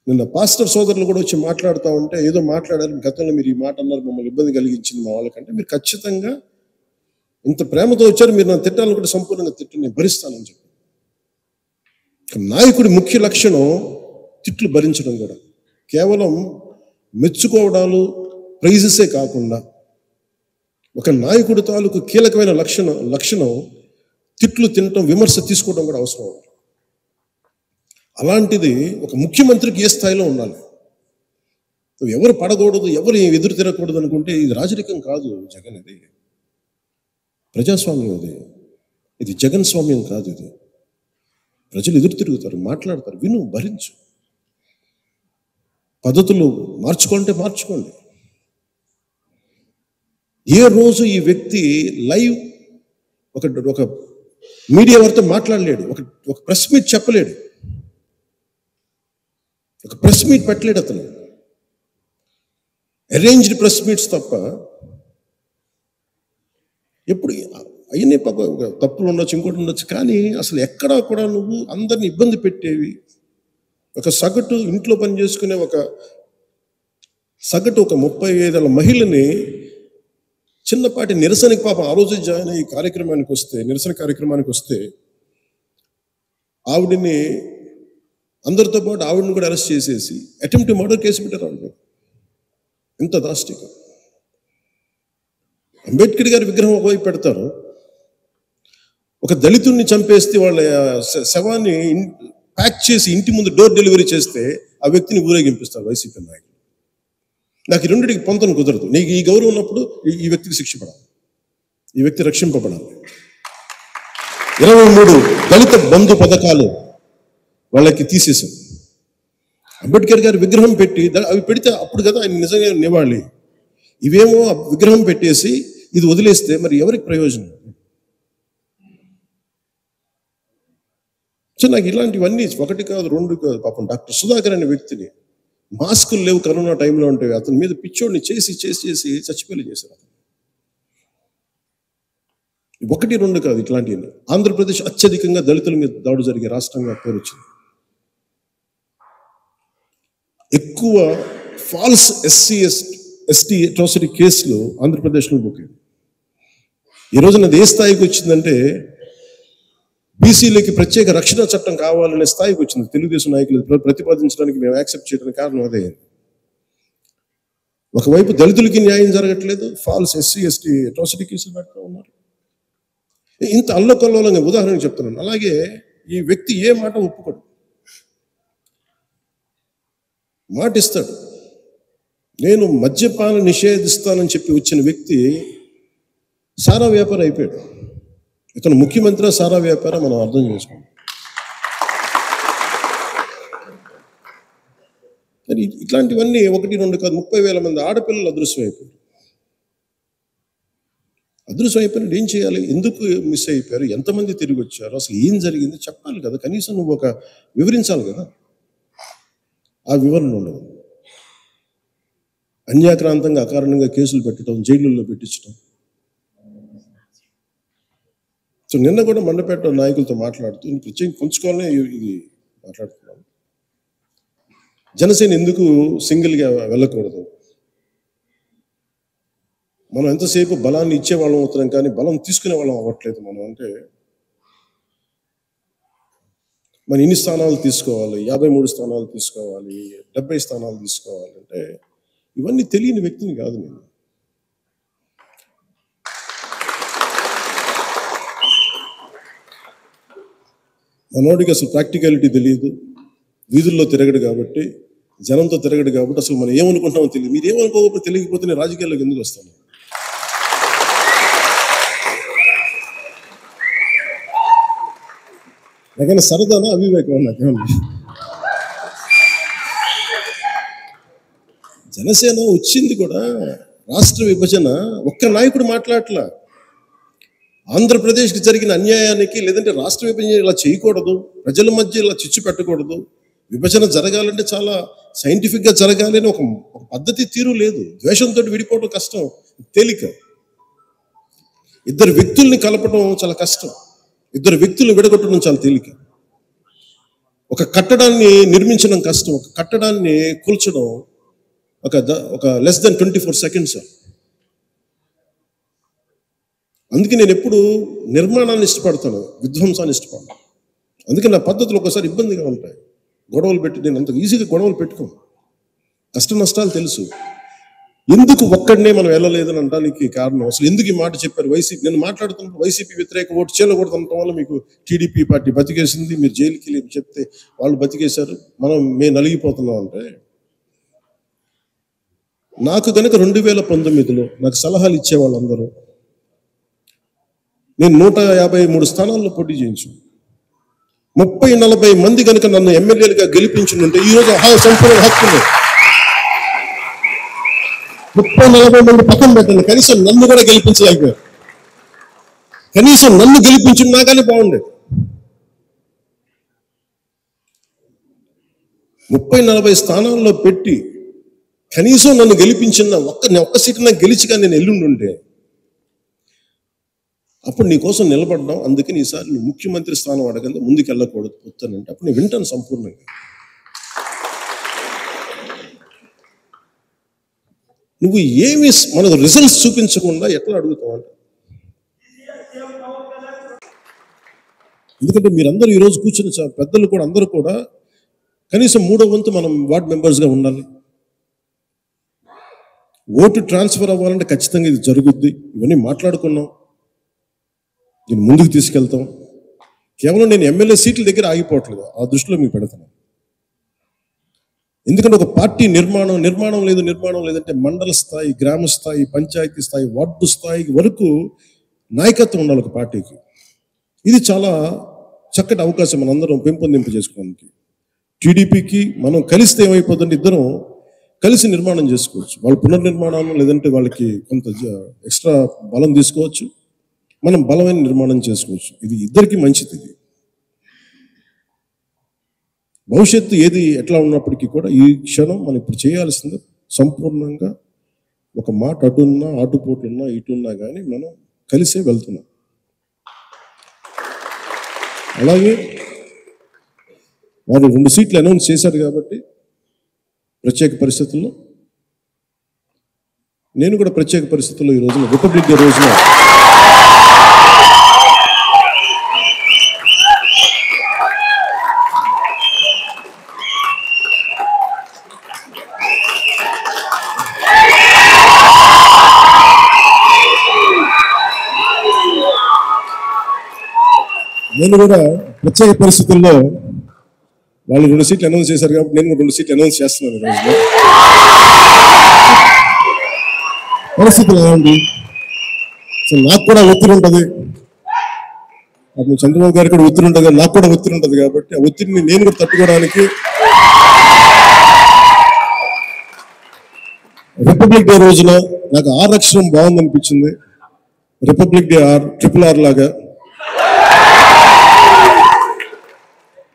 నిన్న పాస్టర్ సోదరులు కూడా వచ్చి మాట్లాడుతూ ఉంటే ఏదో మాట్లాడారు, గతంలో మీరు ఈ మాట అన్నారు, మమ్మల్ని ఇబ్బంది కలిగించింది మా వాళ్ళకంటే, మీరు ఖచ్చితంగా ఇంత ప్రేమతో వచ్చారు, మీరు నన్ను తిట్టాలనుకుంటే సంపూర్ణంగా తిట్టు, నేను భరిస్తానని చెప్పి. నాయకుడి ముఖ్య లక్షణం తిట్లు భరించడం కూడా. కేవలం మెచ్చుకోవడాలు ప్రైజెసే కాకుండా ఒక నాయకుడి తాలూకు కీలకమైన లక్షణం తిట్లు తినటం, విమర్శ తీసుకోవడం కూడా అవసరం. అలాంటిది ఒక ముఖ్యమంత్రికి ఏ స్థాయిలో ఉండాలి. ఎవరు పడకూడదు, ఎవరు ఎదురు తిరగకూడదు అనుకుంటే ఇది రాజరికం కాదు జగన్, ఇది ప్రజాస్వామ్యం, ఇది జగన్ స్వామ్యం కాదు. ఇది ప్రజలు ఎదురు తిరుగుతారు, మాట్లాడతారు, విను, భరించు. పద్ధతులు మార్చుకోండి. ఏ రోజు ఈ వ్యక్తి లైవ్ ఒక మీడియా వారితో మాట్లాడలేడు, ఒక ప్రెస్ మీట్ చెప్పలేడు, ఒక ప్రెస్ మీట్ పెట్టలేడు. అతను అరేంజ్డ్ ప్రెస్ మీట్స్ తప్ప. ఎప్పుడు అయినా తప్పులు ఉండొచ్చు, ఇంకోటి ఉండొచ్చు, కానీ అసలు ఎక్కడా కూడా నువ్వు అందరిని ఇబ్బంది పెట్టేవి, ఒక సగటు ఇంట్లో పని చేసుకునే ఒక 35 ఏళ్ళ మహిళని చిన్నపాటి నిరసనకి, పాపం ఆ రోజు జాయిన్ అయ్యి నిరసన కార్యక్రమానికి వస్తే ఆవిడని అందరితో పాటు ఆవిడని కూడా అరెస్ట్ చేసేసి అటెంప్ట్ మర్డర్ కేసు పెట్టారు ఆవిడ. ఎంత దాష్టికం. అంబేద్కర్ గారి విగ్రహం ఒకవైపు పెడతారు, ఒక దళితుడిని చంపేస్తే వాళ్ళ శవాన్ని ప్యాక్ చేసి ఇంటి ముందు డోర్ డెలివరీ చేస్తే ఆ వ్యక్తిని ఊరేగింపిస్తారు వైసీపీ నాయకులు. నాకు ఈ రెండింటికి పొంతన కుదరదు. నీకు ఈ గౌరవం ఉన్నప్పుడు ఈ వ్యక్తికి శిక్ష పడాలి, ఈ వ్యక్తి రక్షింపబడాలి. 23 దళిత బంధు పథకాలు వాళ్ళకి తీసేశారు. అంబేద్కర్ గారి విగ్రహం పెట్టి అవి పెడితే అప్పుడు కదా ఆయన నిజంగా నివాళి. ఇవేమో విగ్రహం పెట్టేసి ఇది వదిలేస్తే మరి ఎవరికి ప్రయోజనం? సో నాకు ఇలాంటివన్నీ 1 కాదు 2 కాదు. పాపం డాక్టర్ సుధాకర్ అనే వ్యక్తిని, మాస్కులు లేవు కరోనా టైంలో ఉంటే, అతని మీద పిచ్చోడిని చేసి చచ్చిపోయి చేశారు. 1, 2 కాదు ఇట్లాంటివి. ఆంధ్రప్రదేశ్ అత్యధికంగా దళితుల మీద దాడి జరిగే రాష్ట్రంగా పేరు వచ్చింది. ఎక్కువ ఫాల్స్ ఎస్టీ అట్రాసిటీ కేసులు ఆంధ్రప్రదేశ్లో బుక్ అయ్యాయి. ఈ రోజున అది ఏ స్థాయికి వచ్చిందంటే, బీసీలకి ప్రత్యేక రక్షణ చట్టం కావాలనే స్థాయికి వచ్చింది. తెలుగుదేశం నాయకులు ప్రతిపాదించడానికి, మేము యాక్సెప్ట్ చేయడానికి కారణం అదే. ఒకవైపు దళితులకి న్యాయం జరగట్లేదు, ఫాల్స్ ఎస్టీ అట్రాసిటీ కేసులు పెడతా ఉన్నారు. ఇంత అల్లకల్లోలంగా ఉదాహరణకు చెప్తున్నాను. అలాగే ఈ వ్యక్తి ఏ మాట ఒప్పుకోడు, మాట ఇస్తాడు. నేను మద్యపాన నిషేధిస్తానని చెప్పి వచ్చిన వ్యక్తి సారా వ్యాపారం అయిపోయాడు. ఇతను ముఖ్యమంత్రి సారా వ్యాపారం మనం అర్థం చేసుకోండి. కానీ ఇట్లాంటివన్నీ 1, 2 కాదు, 30,000 మంది ఆడపిల్లలు అదృశ్యం అయిపోయారు. ఏం చేయాలి? ఎందుకు మిస్ అయిపోయారు? ఎంతమంది తిరిగి వచ్చారు? అసలు ఏం జరిగింది చెప్పాలి కదా. కనీసం నువ్వు వివరించాలి కదా. ఆ వివరణ ఉండదు. అన్యాక్రాంతంగా అకారణంగా కేసులు పెట్టడం, జైళ్ళల్లో పెట్టించడం. సో నిన్న కూడా మండపేట నాయకులతో మాట్లాడుతూ ప్రత్యేకంగా పంచుకోవాలనే ఇది మాట్లాడుతున్నాను. జనసేన ఎందుకు సింగిల్గా వెళ్ళకూడదు? మనం ఎంతసేపు బలాన్ని ఇచ్చేవాళ్ళం అవుతున్నాం, కానీ బలం తీసుకునే వాళ్ళం అవ్వట్లేదు. మనం అంటే మన ఇన్ని స్థానాలు తీసుకోవాలి, 53 స్థానాలు తీసుకోవాలి, 70 స్థానాలు తీసుకోవాలంటే ఇవన్నీ తెలియని వ్యక్తిని కాదు నేను. మనోడికి అసలు ప్రాక్టికాలిటీ తెలియదు, వీధుల్లో తిరగడు కాబట్టి, జనంతో తిరగడు కాబట్టి అసలు మనం ఏమనుకుంటామో తెలియదు. మీరు ఏమనుకోకపోతే తెలియకపోతే నేను రాజకీయాల్లోకి ఎందుకు వస్తాను? నాకైనా సరదానా అవివేకం? నాకేమన్నా జనసేన వచ్చింది కూడా రాష్ట్ర విభజన, ఒక్క నాయకుడు మాట్లాడట్లా. ఆంధ్రప్రదేశ్కి జరిగిన అన్యాయానికి, లేదంటే రాష్ట్ర విభజన ఇలా చేయకూడదు, ప్రజల మధ్య ఇలా చిచ్చు పెట్టకూడదు, విభజన జరగాలంటే చాలా సైంటిఫిక్గా జరగాలి అని ఒక పద్ధతి తీరు లేదు. ద్వేషంతో విడిపోవడం కష్టం, తేలిక. 2 వ్యక్తుల్ని కలపడం చాలా కష్టం, 2 వ్యక్తులు విడగొట్టడం చాలా తేలిక. ఒక కట్టడాన్ని నిర్మించడం కష్టం, ఒక కట్టడాన్ని కూల్చడం ఒక లెస్ దెన్ 24 సెకండ్స్. అందుకే నేను ఎప్పుడు నిర్మాణాన్ని ఇష్టపడతాను, విధ్వంసాన్ని ఇష్టపడతాను. అందుకే నా పద్ధతులు ఒకసారి ఇబ్బందిగా ఉంటాయి. గొడవలు పెట్టి నేను అంత ఈజీగా గొడవలు పెట్టుకోను. కష్ట నష్టాలు తెలుసు. ఎందుకు ఒక్కడనే మనం వెళ్ళలేదని అనడానికి కారణం, అసలు ఎందుకు ఈ మాట చెప్పారు వైసీపీ? నేను మాట్లాడుతున్నప్పుడు వైసీపీ వ్యతిరేక ఓటు చేయకూడదు వల్ల మీకు టీడీపీ పార్టీ బతికేసింది, మీరు జైలుకి వెళ్ళి చెప్తే వాళ్ళు బతికేశారు, మేము నలిగిపోతున్నాం అంటే, నాకు కనుక 2019లో నాకు సలహాలు ఇచ్చే వాళ్ళందరూ, నేను 153 స్థానాల్లో పోటీ చేయించు, 30-40 మంది కనుక నన్ను ఎమ్మెల్యేలుగా గెలిపించుంటే ఈరోజు సంపూర్ణ హక్కు లేదు. 30-40 మంది పక్కన పెట్టండి, కనీసం నన్ను కూడా గెలిపించలేకపోయారు. కనీసం నన్ను గెలిపించున్నా కానీ బాగుండేది. 30-40 స్థానాల్లో పెట్టి కనీసం నన్ను గెలిపించిన ఒక్క సీటు నాకు గెలిచిగా నేను ఎల్లుండుంటే అప్పుడు నీకోసం నిలబడ్డాం, అందుకని ఈసారి నువ్వు ముఖ్యమంత్రి స్థానం అడగండి, ముందుకు వెళ్ళకూడదు వస్తానంటే అప్పుడు నేను వింటాను సంపూర్ణంగా. నువ్వు ఏమి మనకు రిజల్ట్స్ చూపించకుండా ఎట్లా అడుగుతావు అంటే, ఎందుకంటే మీరందరూ ఈరోజు కూర్చున్న పెద్దలు కూడా అందరూ కూడా కనీసం 3వ వంతు మనం వార్డ్ మెంబర్స్గా ఉండాలి. ఓటు ట్రాన్స్ఫర్ అవ్వాలంటే ఖచ్చితంగా ఇది జరుగుద్ది. ఇవన్నీ మాట్లాడుకున్నాం, దీన్ని ముందుకు తీసుకెళ్తాం. కేవలం నేను ఎమ్మెల్యే సీట్ల దగ్గర ఆగిపోవట్లేదు, ఆ దృష్టిలో మీకు పెడతాను. ఎందుకంటే ఒక పార్టీ నిర్మాణం లేదంటే మండల స్థాయి, గ్రామ స్థాయి, పంచాయతీ స్థాయి, వార్డు స్థాయి వరకు నాయకత్వం ఉండాలి ఒక పార్టీకి. ఇది చాలా చక్కటి అవకాశం మనందరం పెంపొందింపు చేసుకోవడానికి. టీడీపీకి మనం కలిస్తే ఏమైపోతుందంటే ఇద్దరం కలిసి నిర్మాణం చేసుకోవచ్చు. వాళ్ళ పునర్నిర్మాణం లేదంటే వాళ్ళకి కొంత ఎక్స్ట్రా బలం తీసుకోవచ్చు, మనం బలమైన నిర్మాణం చేసుకోవచ్చు. ఇది ఇద్దరికి మంచిది. ఇది భవిష్యత్తు ఏది ఎట్లా ఉన్నప్పటికీ కూడా ఈ క్షణం మనం ఇప్పుడు చేయాల్సింది సంపూర్ణంగా ఒక మాట అటున్నా, ఆటుపోటున్నా, ఇటున్నా కానీ మనం కలిసే వెళ్తున్నాం. అలాగే వారు 2 సీట్లు అనౌన్స్ చేశారు కాబట్టి ప్రత్యేక పరిస్థితుల్లో నేను కూడా ప్రత్యేక పరిస్థితుల్లో ఈ రోజున రిపబ్లిక్ డే రోజున వాళ్ళు 2 సీట్లు అనౌన్స్ చేశారు కాబట్టి నేను 2 సీట్లు అనౌన్స్ చేస్తున్నాను. రోజులో పరిస్థితులు ఎలా ఉంది? సో నాకు కూడా ఒత్తిడి ఉంటుంది, అప్పుడు చంద్రబాబు గారికి కూడా ఒత్తిడి ఉంటుంది, నాకు కూడా ఒత్తిడి ఉంటుంది. కాబట్టి ఆ ఒత్తిడిని నేను కూడా తట్టుకోవడానికి రిపబ్లిక్ డే రోజున నాకు R అక్షరం బాగుందనిపించింది. రిపబ్లిక్ డే RRR లాగా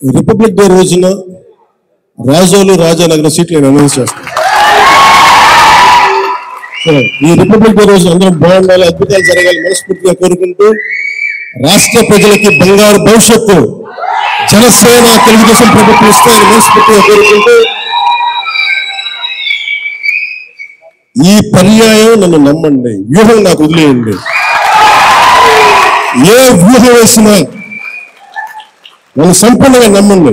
రిపబ్లిక్ డే రోజున రాజోలు రాజానగరం సీట్లు నేను అనౌన్స్ చేస్తాను. ఈ రిపబ్లిక్ డే రోజున అందరం బాగుండాలి, అద్భుతాలు జరగాలి మనస్ఫూర్తిగా కోరుకుంటూ, రాష్ట్ర ప్రజలకి బంగారు భవిష్యత్తు జనసేన తెలుగుదేశం ప్రభుత్వం ఇస్తాయని మనస్ఫూర్తిగా కోరుకుంటూ, ఈ పర్యాయం నన్ను నమ్మండి, వ్యూహం నాకు వదిలేయండి. ఏ వ్యూహం వేసినా నన్ను సంపూర్ణంగా నమ్మండి,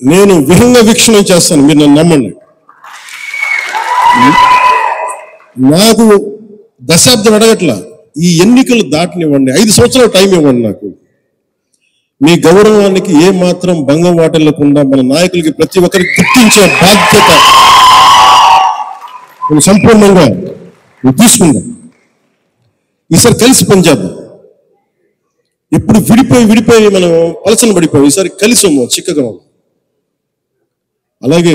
నేను విహంగ వీక్షణ చేస్తాను, మీరు నన్ను నమ్మండి. నాకు దశాబ్దం అడగట్లా, ఈ ఎన్నికలు దాటనివ్వండి, 5 సంవత్సరాలు టైం ఇవ్వండి. నాకు మీ గౌరవానికి ఏ మాత్రం భంగం వాటిల్లకుండా మన నాయకులకి ప్రతి ఒక్కరికి గుర్తించే బాధ్యత నేను సంపూర్ణంగా తీసుకుందాం. ఈసారి కలిసి పనిచేద్దాం. ఎప్పుడు విడిపోయి మనం పలసన పడిపోయాం, ఈసారి కలిసి ఉన్నాం, చిక్కగా ఉన్నాం. అలాగే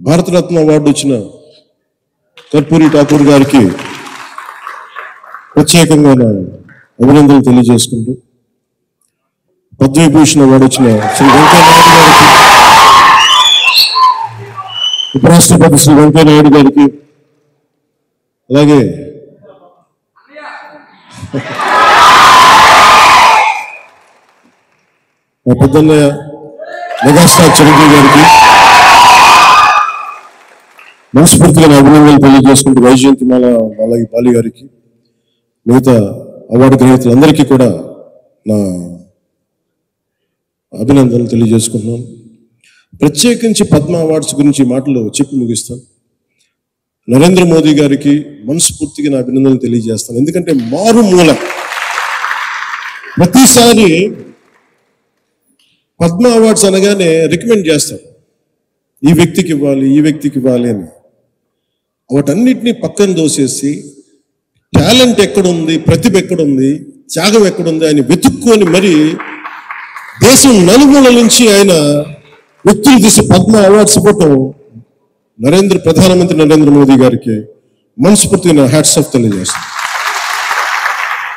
భారతరత్న అవార్డు వచ్చిన కర్పూరి ఠాకూర్ గారికి ప్రత్యేకంగా అభినందనలు తెలియజేసుకుంటూ, పద్మవిభూషణ్ అవార్డు వచ్చిన శ్రీ వెంకయ్యనాయుడు గారికి, ఉపరాష్ట్రపతి శ్రీ వెంకయ్యనాయుడు గారికి, అలాగే మా పెద్దన్నయ్య మెగాస్టార్ చిరంజీవి గారికి మనస్ఫూర్తిగా నా అభినందనలు తెలియజేసుకుంటూ వైజయంతిమాల బాలి గారికి మిగతా అవార్డు గ్రహీతలందరికీ కూడా నా అభినందనలు తెలియజేసుకుంటున్నాను. ప్రత్యేకించి పద్మ అవార్డ్స్ గురించి మాటలు చెప్పి ముగిస్తాను. నరేంద్ర మోదీ గారికి మనస్ఫూర్తిగా నా అభినందనలు తెలియజేస్తాను. ఎందుకంటే మారుమూల ప్రతిసారి పద్మ అవార్డ్స్ అనగానే రికమెండ్ చేస్తారు, ఈ వ్యక్తికి ఇవ్వాలి, ఈ వ్యక్తికి ఇవ్వాలి అని. వాటన్నిటినీ పక్కన దోసేసి టాలెంట్ ఎక్కడుంది, ప్రతిభ ఎక్కడుంది, త్యాగం ఎక్కడుంది అని వెతుక్కొని మరి దేశం నలుమూల నుంచి ఆయన వ్యక్తులు తీసి పద్మ అవార్డ్స్ ఇవ్వటం ప్రధానమంత్రి నరేంద్ర మోదీ గారికి మనస్ఫూర్తిగా హ్యాట్స్ ఆఫ్ తెలియజేస్తాను.